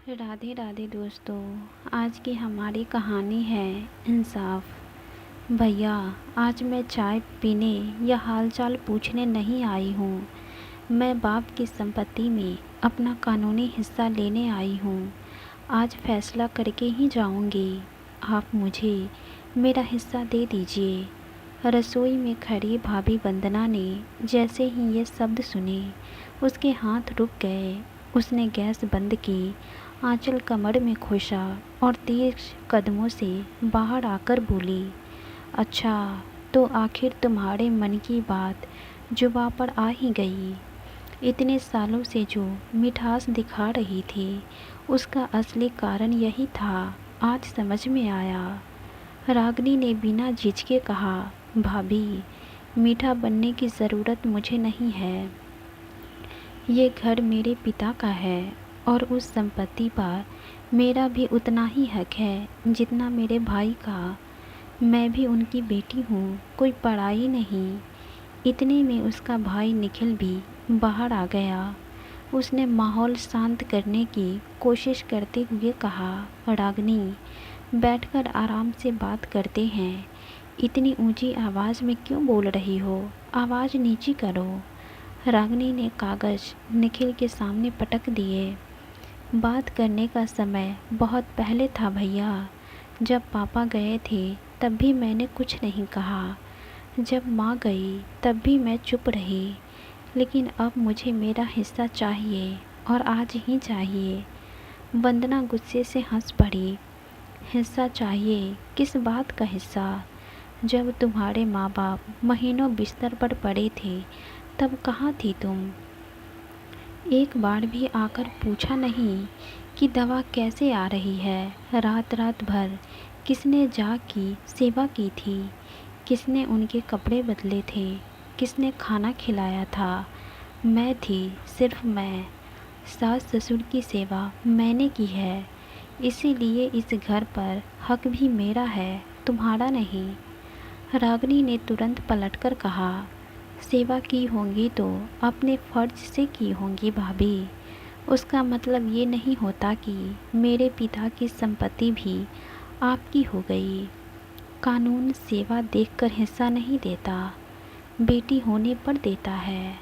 राधे राधे दोस्तों। आज की हमारी कहानी है इंसाफ। भैया, आज मैं चाय पीने या हालचाल पूछने नहीं आई हूँ। मैं बाप की संपत्ति में अपना कानूनी हिस्सा लेने आई हूँ। आज फैसला करके ही जाऊँगी। आप मुझे मेरा हिस्सा दे दीजिए। रसोई में खड़ी भाभी वंदना ने जैसे ही ये शब्द सुने, उसके हाथ रुक गए। उसने गैस बंद की, आंचल कमर में खोसा और तेज कदमों से बाहर आकर बोली, अच्छा, तो आखिर तुम्हारे मन की बात जुबां पर आ ही गई। इतने सालों से जो मिठास दिखा रही थी, उसका असली कारण यही था। आज समझ में आया। रागिनी ने बिना झिझके कहा, भाभी, मीठा बनने की ज़रूरत मुझे नहीं है। ये घर मेरे पिता का है और उस संपत्ति पर मेरा भी उतना ही हक है जितना मेरे भाई का। मैं भी उनकी बेटी हूँ, कोई पराई नहीं। इतने में उसका भाई निखिल भी बाहर आ गया। उसने माहौल शांत करने की कोशिश करते हुए कहा, रागिनी, बैठकर आराम से बात करते हैं। इतनी ऊंची आवाज़ में क्यों बोल रही हो? आवाज़ नीची करो। रागिनी ने कागज़ निखिल के सामने पटक दिए। बात करने का समय बहुत पहले था भैया। जब पापा गए थे तब भी मैंने कुछ नहीं कहा। जब माँ गई तब भी मैं चुप रही। लेकिन अब मुझे मेरा हिस्सा चाहिए और आज ही चाहिए। वंदना गुस्से से हंस पड़ी। हिस्सा चाहिए? किस बात का हिस्सा? जब तुम्हारे माँ बाप महीनों बिस्तर पर पड़े थे तब कहाँ थी तुम? एक बार भी आकर पूछा नहीं कि दवा कैसे आ रही है? रात रात भर किसने जाग की सेवा की थी? किसने उनके कपड़े बदले थे? किसने खाना खिलाया था? मैं थी, सिर्फ मैं। सास ससुर की सेवा मैंने की है। इसीलिए इस घर पर हक भी मेरा है, तुम्हारा नहीं। रागिनी ने तुरंत पलटकर कहा, सेवा की होंगी तो अपने फर्ज से की होंगी भाभी। उसका मतलब ये नहीं होता कि मेरे पिता की संपत्ति भी आपकी हो गई। कानून सेवा देखकर हिस्सा नहीं देता, बेटी होने पर देता है।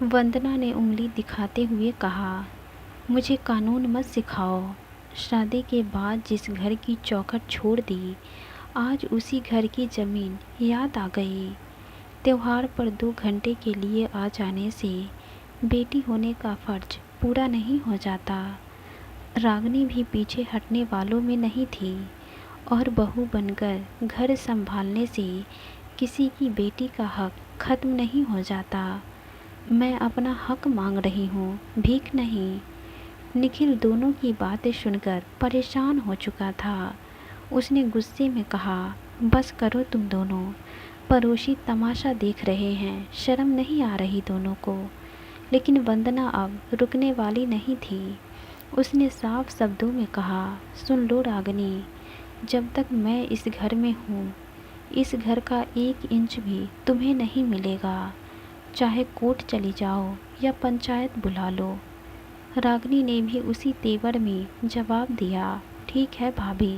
वंदना ने उंगली दिखाते हुए कहा, मुझे कानून मत सिखाओ। शादी के बाद जिस घर की चौखट छोड़ दी, आज उसी घर की ज़मीन याद आ गई। त्योहार पर 2 घंटे के लिए आ जाने से बेटी होने का फ़र्ज पूरा नहीं हो जाता। रागिनी भी पीछे हटने वालों में नहीं थी और बहू बनकर घर संभालने से किसी की बेटी का हक ख़त्म नहीं हो जाता। मैं अपना हक मांग रही हूँ, भीख नहीं। निखिल दोनों की बातें सुनकर परेशान हो चुका था। उसने गुस्से में कहा, बस करो तुम दोनों। पड़ोसी तमाशा देख रहे हैं, शर्म नहीं आ रही दोनों को? लेकिन वंदना अब रुकने वाली नहीं थी। उसने साफ शब्दों में कहा, सुन लो रागिनी, जब तक मैं इस घर में हूँ, इस घर का 1 इंच भी तुम्हें नहीं मिलेगा। चाहे कोर्ट चली जाओ या पंचायत बुला लो। रागिनी ने भी उसी तेवर में जवाब दिया, ठीक है भाभी।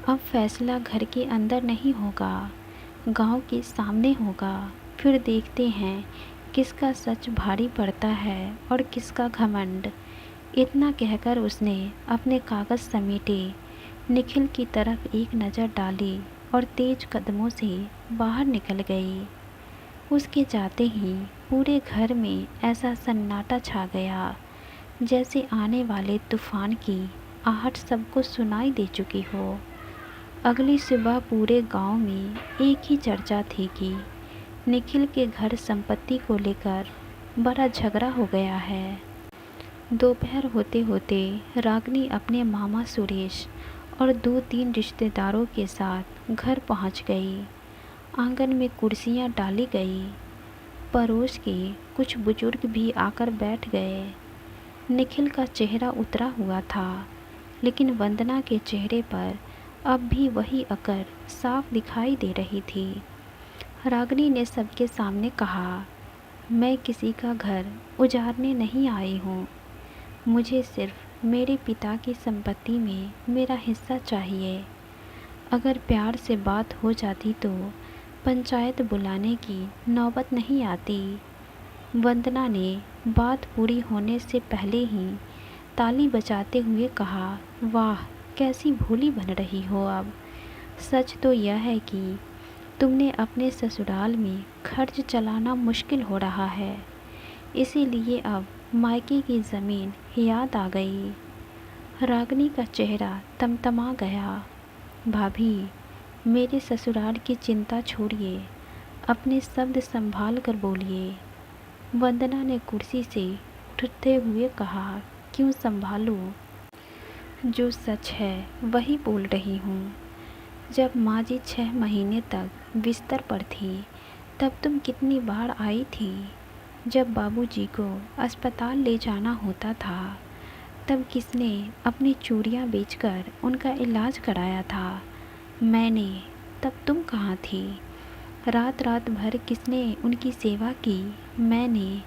अब फैसला घर के अंदर नहीं होगा, गांव के सामने होगा। फिर देखते हैं किसका सच भारी पड़ता है और किसका घमंड। इतना कहकर उसने अपने कागज़ समेटे, निखिल की तरफ एक नज़र डाली और तेज कदमों से बाहर निकल गई। उसके जाते ही पूरे घर में ऐसा सन्नाटा छा गया जैसे आने वाले तूफान की आहट सबको सुनाई दे चुकी हो। अगली सुबह पूरे गांव में एक ही चर्चा थी कि निखिल के घर संपत्ति को लेकर बड़ा झगड़ा हो गया है। दोपहर होते होते रागिनी अपने मामा सुरेश और 2-3 रिश्तेदारों के साथ घर पहुंच गई। आंगन में कुर्सियां डाली गई। पड़ोस के कुछ बुजुर्ग भी आकर बैठ गए। निखिल का चेहरा उतरा हुआ था, लेकिन वंदना के चेहरे पर अब भी वही अकड़ साफ दिखाई दे रही थी। रागिनी ने सबके सामने कहा, मैं किसी का घर उजाड़ने नहीं आई हूँ। मुझे सिर्फ मेरे पिता की संपत्ति में मेरा हिस्सा चाहिए। अगर प्यार से बात हो जाती तो पंचायत बुलाने की नौबत नहीं आती। वंदना ने बात पूरी होने से पहले ही ताली बजाते हुए कहा, वाह, कैसी भोली बन रही हो अब। सच तो यह है कि तुमने अपने ससुराल में खर्च चलाना मुश्किल हो रहा है, इसीलिए अब मायके की ज़मीन याद आ गई। रागिनी का चेहरा तमतमा गया। भाभी, मेरे ससुराल की चिंता छोड़िए, अपने शब्द संभाल कर बोलिए। वंदना ने कुर्सी से उठते हुए कहा, क्यों संभालूं? जो सच है वही बोल रही हूँ। जब माँ जी 6 महीने तक बिस्तर पर थी तब तुम कितनी बार आई थी। जब बाबूजी को अस्पताल ले जाना होता था तब किसने अपनी चूड़ियाँ बेचकर उनका इलाज कराया था? मैंने। तब तुम कहाँ थी? रात रात भर किसने उनकी सेवा की? मैंने।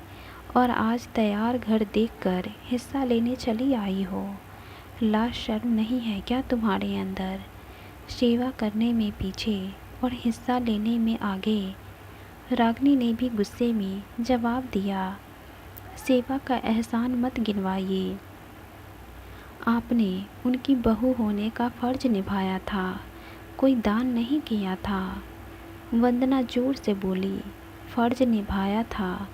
और आज तैयार घर देखकर हिस्सा लेने चली आई हो। लाज शर्म नहीं है क्या तुम्हारे अंदर? सेवा करने में पीछे और हिस्सा लेने में आगे। रागिनी ने भी गुस्से में जवाब दिया, सेवा का एहसान मत गिनवाइए। आपने उनकी बहू होने का फ़र्ज निभाया था, कोई दान नहीं किया था। वंदना जोर से बोली, फ़र्ज निभाया था,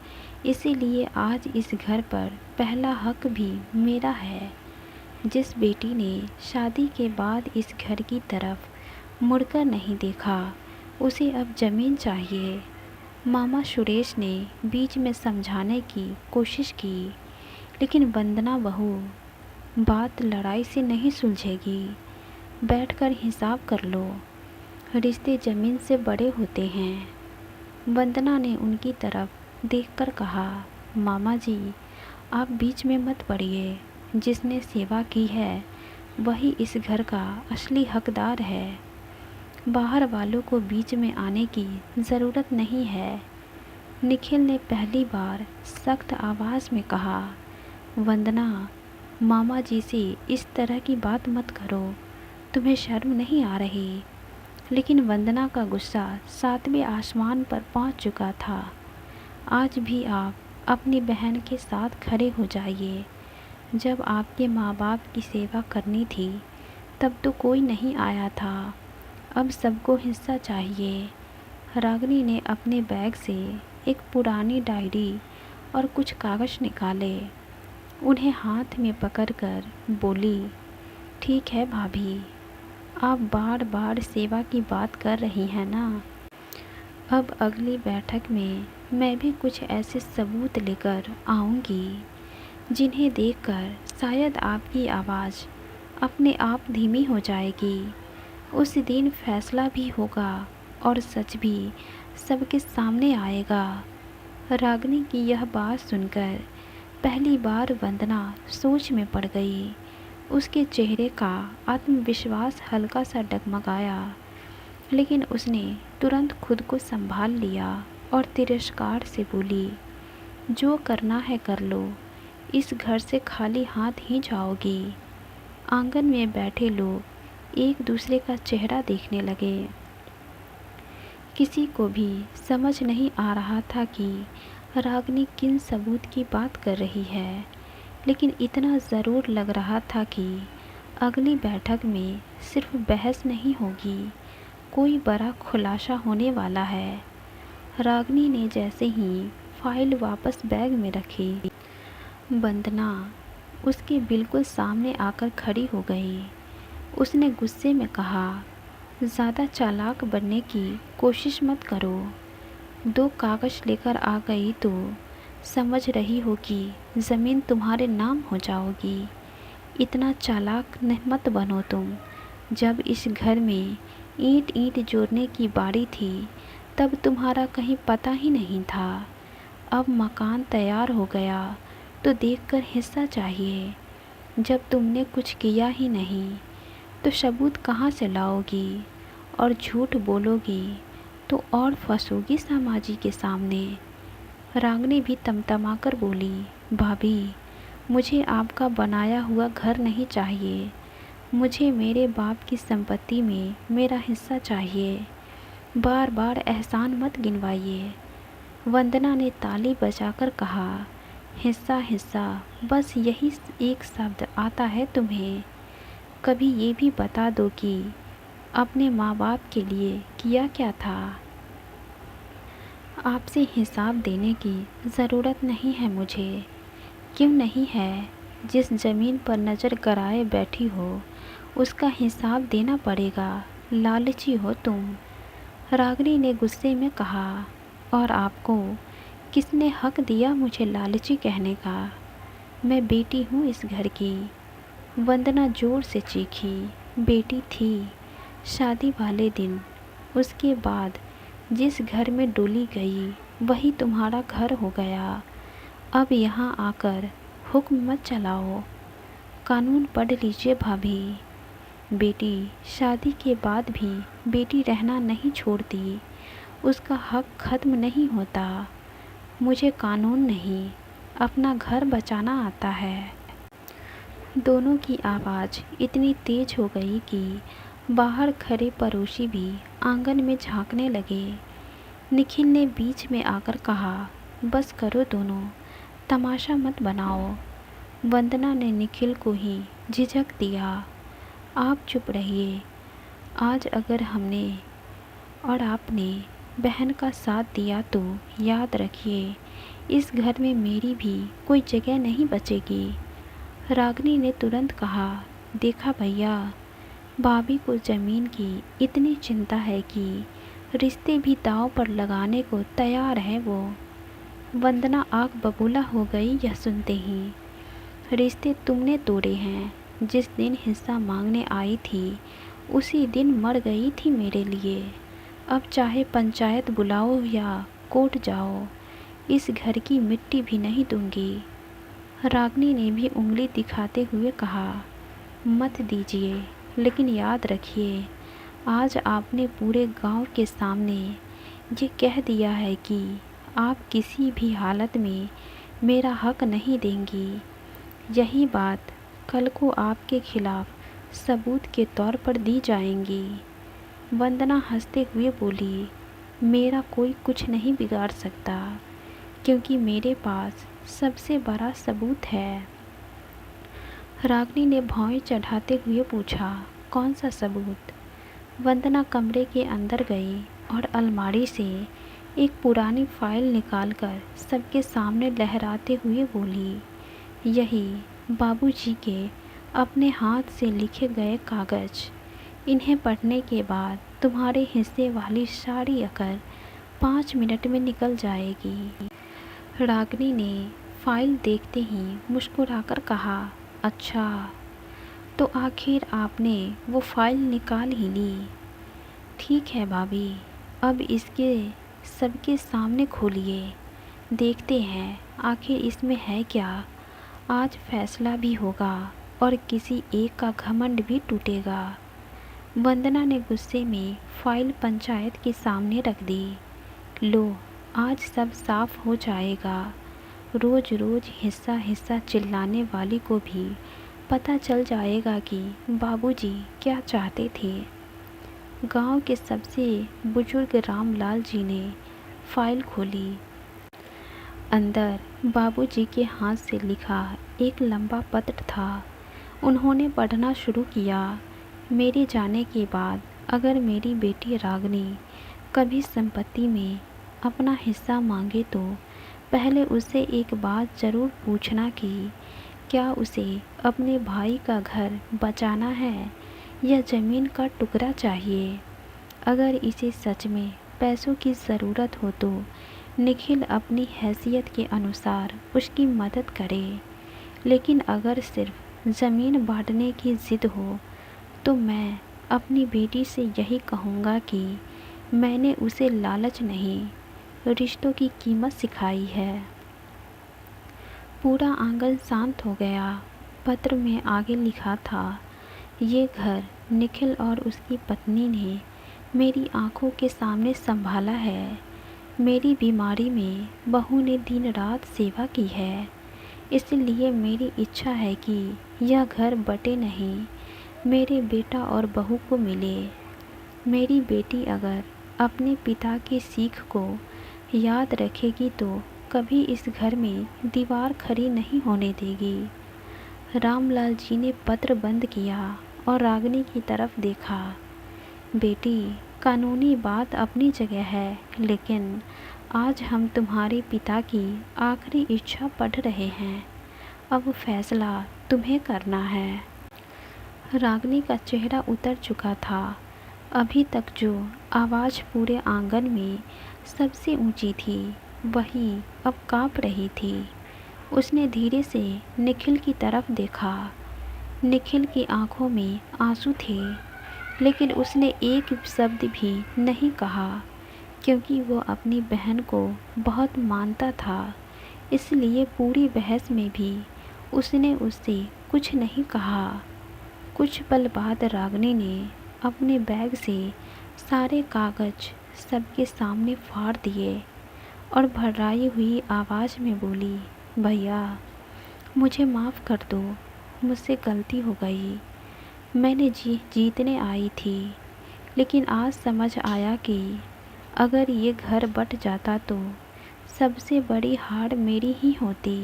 इसीलिए आज इस घर पर पहला हक भी मेरा है। जिस बेटी ने शादी के बाद इस घर की तरफ मुड़कर नहीं देखा, उसे अब ज़मीन चाहिए। मामा सुरेश ने बीच में समझाने की कोशिश की, लेकिन वंदना बहू, बात लड़ाई से नहीं सुलझेगी। बैठकर हिसाब कर लो, रिश्ते ज़मीन से बड़े होते हैं। वंदना ने उनकी तरफ देखकर कहा, मामा जी, आप बीच में मत पड़िए। जिसने सेवा की है वही इस घर का असली हकदार है। बाहर वालों को बीच में आने की ज़रूरत नहीं है। निखिल ने पहली बार सख्त आवाज़ में कहा, वंदना, मामा जी से इस तरह की बात मत करो, तुम्हें शर्म नहीं आ रही? लेकिन वंदना का गुस्सा 7वें आसमान पर पहुंच चुका था। आज भी आप अपनी बहन के साथ खड़े हो जाइए। जब आपके माँ बाप की सेवा करनी थी तब तो कोई नहीं आया था, अब सबको हिस्सा चाहिए। रागिनी ने अपने बैग से एक पुरानी डायरी और कुछ कागज़ निकाले, उन्हें हाथ में पकड़कर बोली, ठीक है भाभी, आप बार बार सेवा की बात कर रही हैं ना। अब अगली बैठक में मैं भी कुछ ऐसे सबूत लेकर आऊँगी जिन्हें देखकर शायद आपकी आवाज़ अपने आप धीमी हो जाएगी। उस दिन फैसला भी होगा और सच भी सबके सामने आएगा। रागिनी की यह बात सुनकर पहली बार वंदना सोच में पड़ गई। उसके चेहरे का आत्मविश्वास हल्का सा डगमगाया, लेकिन उसने तुरंत खुद को संभाल लिया और तिरस्कार से बोली, जो करना है कर लो, इस घर से खाली हाथ ही जाओगी। आंगन में बैठे लोग एक दूसरे का चेहरा देखने लगे। किसी को भी समझ नहीं आ रहा था कि रागिनी किन सबूत की बात कर रही है, लेकिन इतना ज़रूर लग रहा था कि अगली बैठक में सिर्फ बहस नहीं होगी, कोई बड़ा खुलासा होने वाला है। रागिनी ने जैसे ही फाइल वापस बैग में रखी, वंदना उसके बिल्कुल सामने आकर खड़ी हो गई। उसने गुस्से में कहा, ज़्यादा चालाक बनने की कोशिश मत करो। 2 कागज़ लेकर आ गई तो समझ रही हो कि ज़मीन तुम्हारे नाम हो जाओगी। इतना चालाक मत बनो तुम। जब इस घर में ईंट ईंट जोड़ने की बारी थी तब तुम्हारा कहीं पता ही नहीं था। अब मकान तैयार हो गया तो देखकर हिस्सा चाहिए। जब तुमने कुछ किया ही नहीं तो सबूत कहाँ से लाओगी? और झूठ बोलोगी तो और फंसोगी समाजी के सामने। रागिनी भी तमतमाकर बोली, भाभी, मुझे आपका बनाया हुआ घर नहीं चाहिए। मुझे मेरे बाप की संपत्ति में मेरा हिस्सा चाहिए। बार बार एहसान मत गिनवाइए। वंदना ने ताली बजाकर कहा, हिस्सा हिस्सा, बस यही एक शब्द आता है तुम्हें। कभी ये भी बता दो कि अपने माँ बाप के लिए किया क्या था। आपसे हिसाब देने की ज़रूरत नहीं है मुझे। क्यों नहीं है? जिस ज़मीन पर नज़र गड़ाए बैठी हो उसका हिसाब देना पड़ेगा। लालची हो तुम। रागिनी ने गुस्से में कहा। और आपको किसने हक दिया मुझे लालची कहने का? मैं बेटी हूँ इस घर की। वंदना जोर से चीखी। बेटी थी शादी वाले दिन। उसके बाद जिस घर में डोली गई वही तुम्हारा घर हो गया। अब यहाँ आकर हुक्म मत चलाओ। कानून पढ़ लीजिए भाभी। बेटी शादी के बाद भी बेटी रहना नहीं छोड़ती। उसका हक खत्म नहीं होता। मुझे कानून नहीं, अपना घर बचाना आता है। दोनों की आवाज़ इतनी तेज हो गई कि बाहर खड़े पड़ोसी भी आंगन में झांकने लगे। निखिल ने बीच में आकर कहा, बस करो दोनों, तमाशा मत बनाओ। वंदना ने निखिल को ही झिझक दिया। आप चुप रहिए। आज अगर हमने और आपने बहन का साथ दिया तो याद रखिए, इस घर में मेरी भी कोई जगह नहीं बचेगी। रागिनी ने तुरंत कहा, देखा भैया, भाभी को ज़मीन की इतनी चिंता है कि रिश्ते भी दांव पर लगाने को तैयार है वो। वंदना आग बबूला हो गई यह सुनते ही। रिश्ते तुमने तोड़े हैं। जिस दिन हिस्सा मांगने आई थी उसी दिन मर गई थी मेरे लिए। अब चाहे पंचायत बुलाओ या कोर्ट जाओ, इस घर की मिट्टी भी नहीं दूंगी। रागिनी ने भी उंगली दिखाते हुए कहा, मत दीजिए, लेकिन याद रखिए, आज आपने पूरे गांव के सामने ये कह दिया है कि आप किसी भी हालत में मेरा हक नहीं देंगी। यही बात कल को आपके खिलाफ सबूत के तौर पर दी जाएंगी। वंदना हंसते हुए बोली, मेरा कोई कुछ नहीं बिगाड़ सकता, क्योंकि मेरे पास सबसे बड़ा सबूत है। रागिनी ने भौएं चढ़ाते हुए पूछा, कौन सा सबूत? वंदना कमरे के अंदर गई और अलमारी से एक पुरानी फाइल निकालकर सबके सामने लहराते हुए बोली, यही बाबूजी के अपने हाथ से लिखे गए कागज़। इन्हें पढ़ने के बाद तुम्हारे हिस्से वाली सारी अकल 5 मिनट में निकल जाएगी। रागिनी ने फाइल देखते ही मुस्कुराकर कहा, अच्छा, तो आखिर आपने वो फाइल निकाल ही ली। ठीक है भाभी, अब इसके सबके सामने खोलिए, देखते हैं आखिर इसमें है क्या। आज फैसला भी होगा और किसी एक का घमंड भी टूटेगा। वंदना ने गुस्से में फाइल पंचायत के सामने रख दी। लो, आज सब साफ हो जाएगा। रोज़ रोज़ हिस्सा हिस्सा चिल्लाने वाली को भी पता चल जाएगा कि बाबूजी क्या चाहते थे। गांव के सबसे बुजुर्ग रामलाल जी ने फाइल खोली। अंदर बाबूजी के हाथ से लिखा एक लंबा पत्र था। उन्होंने पढ़ना शुरू किया। मेरे जाने के बाद अगर मेरी बेटी रागिनी कभी संपत्ति में अपना हिस्सा मांगे तो पहले उससे एक बात ज़रूर पूछना कि क्या उसे अपने भाई का घर बचाना है या ज़मीन का टुकड़ा चाहिए। अगर इसे सच में पैसों की ज़रूरत हो तो निखिल अपनी हैसियत के अनुसार उसकी मदद करे, लेकिन अगर सिर्फ ज़मीन बांटने की ज़िद हो तो मैं अपनी बेटी से यही कहूँगा कि मैंने उसे लालच नहीं, रिश्तों की कीमत सिखाई है। पूरा आंगन शांत हो गया। पत्र में आगे लिखा था, ये घर निखिल और उसकी पत्नी ने मेरी आंखों के सामने संभाला है। मेरी बीमारी में बहू ने दिन रात सेवा की है। इसलिए मेरी इच्छा है कि यह घर बटे नहीं, मेरे बेटा और बहू को मिले। मेरी बेटी अगर अपने पिता की सीख को याद रखेगी तो कभी इस घर में दीवार खड़ी नहीं होने देगी। रामलाल जी ने पत्र बंद किया और रागिनी की तरफ देखा। बेटी, कानूनी बात अपनी जगह है, लेकिन आज हम तुम्हारे पिता की आखिरी इच्छा पढ़ रहे हैं। अब फैसला तुम्हें करना है। रागिनी का चेहरा उतर चुका था। अभी तक जो आवाज़ पूरे आंगन में सबसे ऊंची थी, वही अब काँप रही थी। उसने धीरे से निखिल की तरफ देखा। निखिल की आंखों में आंसू थे, लेकिन उसने एक शब्द भी नहीं कहा, क्योंकि वो अपनी बहन को बहुत मानता था। इसलिए पूरी बहस में भी उसने उससे कुछ नहीं कहा। कुछ पल बाद रागिनी ने अपने बैग से सारे कागज सबके सामने फाड़ दिए और भर्राई हुई आवाज़ में बोली, भैया, मुझे माफ़ कर दो, मुझसे गलती हो गई। मैंने जीतने आई थी, लेकिन आज समझ आया कि अगर ये घर बट जाता तो सबसे बड़ी हार मेरी ही होती।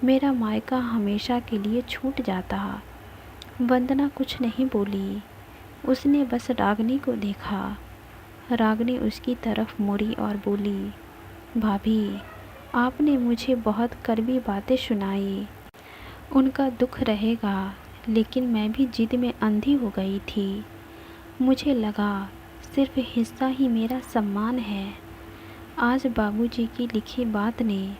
मेरा मायका हमेशा के लिए छूट जाता। वंदना कुछ नहीं बोली। उसने बस रागिनी को देखा। रागिनी उसकी तरफ मुड़ी और बोली, भाभी, आपने मुझे बहुत कड़वी बातें सुनाई। उनका दुख रहेगा, लेकिन मैं भी जिद में अंधी हो गई थी। मुझे लगा सिर्फ हिस्सा ही मेरा सम्मान है। आज बाबूजी की लिखी बात ने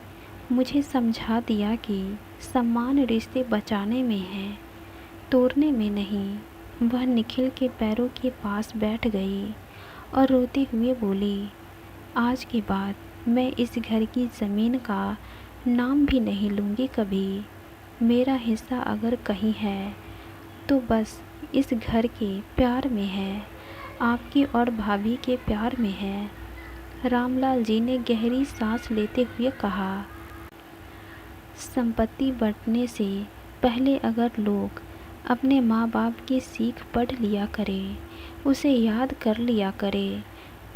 मुझे समझा दिया कि सम्मान रिश्ते बचाने में है, तोड़ने में नहीं। वह निखिल के पैरों के पास बैठ गई और रोते हुए बोली, आज के बाद मैं इस घर की ज़मीन का नाम भी नहीं लूँगी कभी। मेरा हिस्सा अगर कहीं है तो बस इस घर के प्यार में है, आपकी और भाभी के प्यार में है। रामलाल जी ने गहरी सांस लेते हुए कहा, संपत्ति बंटने से पहले अगर लोग अपने माँ बाप की सीख पढ़ लिया करें, उसे याद कर लिया करें,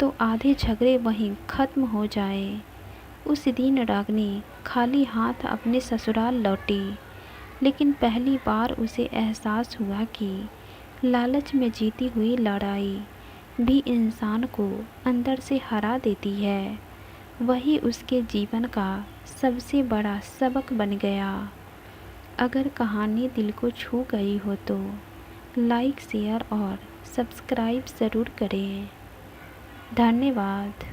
तो आधे झगड़े वहीं ख़त्म हो जाए। उस दिन रागिनी खाली हाथ अपने ससुराल लौटी, लेकिन पहली बार उसे एहसास हुआ कि लालच में जीती हुई लड़ाई भी इंसान को अंदर से हरा देती है। वही उसके जीवन का सबसे बड़ा सबक बन गया। अगर कहानी दिल को छू गई हो तो लाइक, शेयर और सब्सक्राइब ज़रूर करें। धन्यवाद।